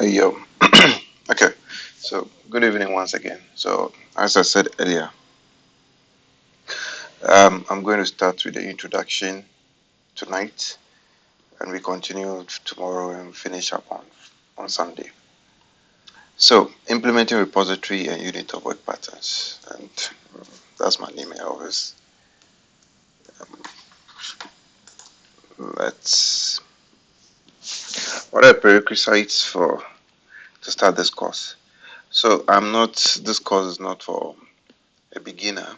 Hey yo. Okay. So good evening once again. So as I said earlier, I'm going to start with the introduction tonight, and we continue tomorrow and finish up on Sunday. So implementing repository and unit of work patterns, and that's my name. I always let's. What are the prerequisites for to start this course? So I'm not. This course is not for a beginner.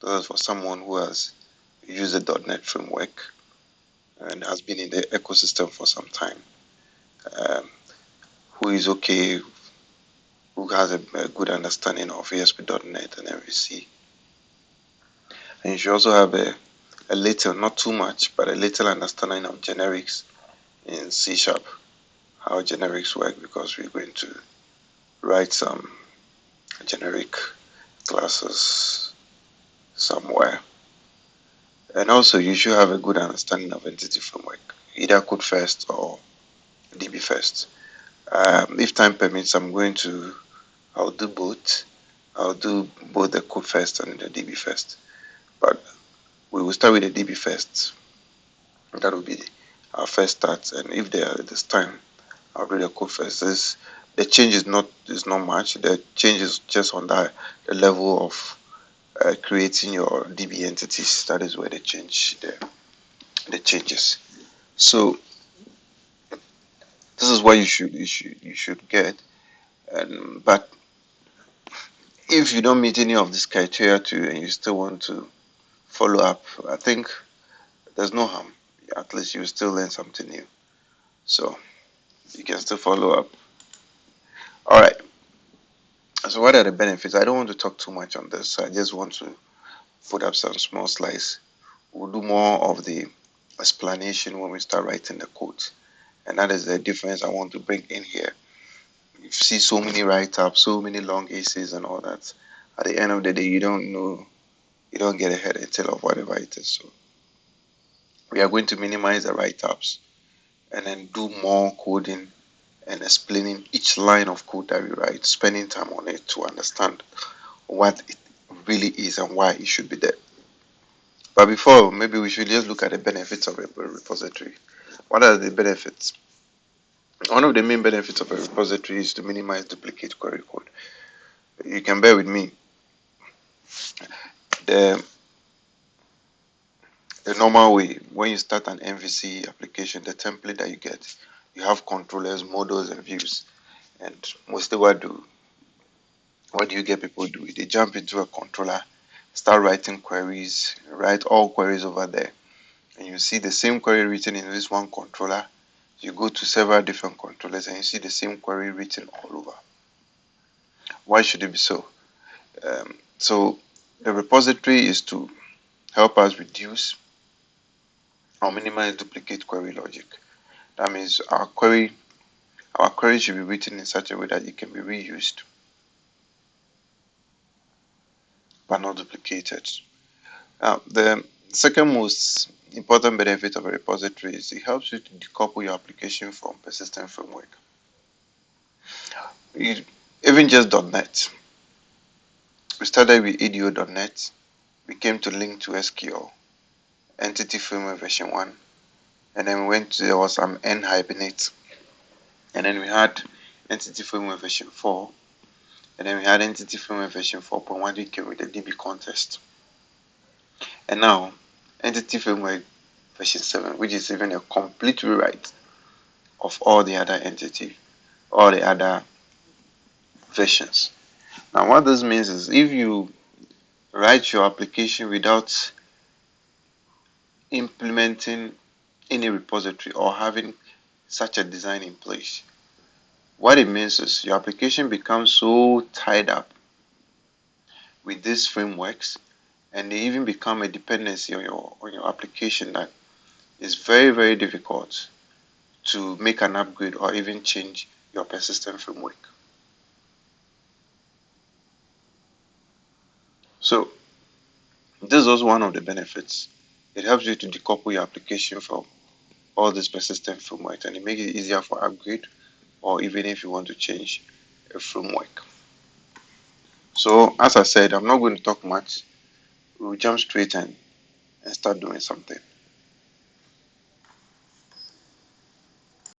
This is for someone who has used the .NET framework and has been in the ecosystem for some time, um, who is okay, who has a good understanding of ASP.NET and MVC. And you should also have a little, not too much, but a little understanding of generics in C Sharp, how generics work, because we're going to write some generic classes somewhere. And also, you should have a good understanding of entity framework, either code first or DB first. If time permits, I'll do both. I'll do both the code first and the DB first. But we will start with the DB first. That will be our first start. And if there's time, I'll do the code first. The change is not much. The change is just on the level of creating your DB entities. That is where the changes. So this is what you should get. But if you don't meet any of these criteria too, and you still want to follow up, I think there's no harm. At least you still learn something new. So you can still follow up. All right. So what are the benefits? I don't want to talk too much on this. I just want to put up some small slides. We'll do more of the explanation when we start writing the code. And that is the difference I want to bring in here. You see so many write-ups, so many long essays and all that. At the end of the day, you don't know, you don't get a head until of whatever it is. So we are going to minimize the write-ups and then do more coding and explaining each line of code that we write, spending time on it to understand what it really is and why it should be there. But before, maybe we should just look at the benefits of a repository. What are the benefits? One of the main benefits of a repository is to minimize duplicate query code. You can bear with me. The, the normal way, when you start an MVC application, the template that you get, you have controllers, models, and views. And mostly what do you get people do? They jump into a controller, start writing queries, write all queries over there, and you see the same query written in this one controller. You go to several different controllers and you see the same query written all over. Why should it be so? So the repository is to help us reduce or minimize duplicate query logic. That means our query should be written in such a way that it can be reused but not duplicated. Now, the second most important benefit of a repository is it helps you to decouple your application from persistent framework. Even just .NET. We started with ADO.NET. We came to Link to SQL, Entity Framework version 1, and then there was some N-Hibernate, and then we had Entity Framework version 4, and then we had Entity Framework version 4.1 that came with the DB contest. And now, Entity Framework version 7, which is even a complete rewrite of all the other versions. Now, what this means is if you write your application without implementing any repository or having such a design in place, what it means is your application becomes so tied up with these frameworks, and they even become a dependency on your application that is very, very difficult to make an upgrade or even change your persistent framework. So this is also one of the benefits. It helps you to decouple your application from all these persistent frameworks, and it makes it easier for upgrade or even if you want to change a framework. So as I said, I'm not going to talk much. We'll jump straight in and start doing something.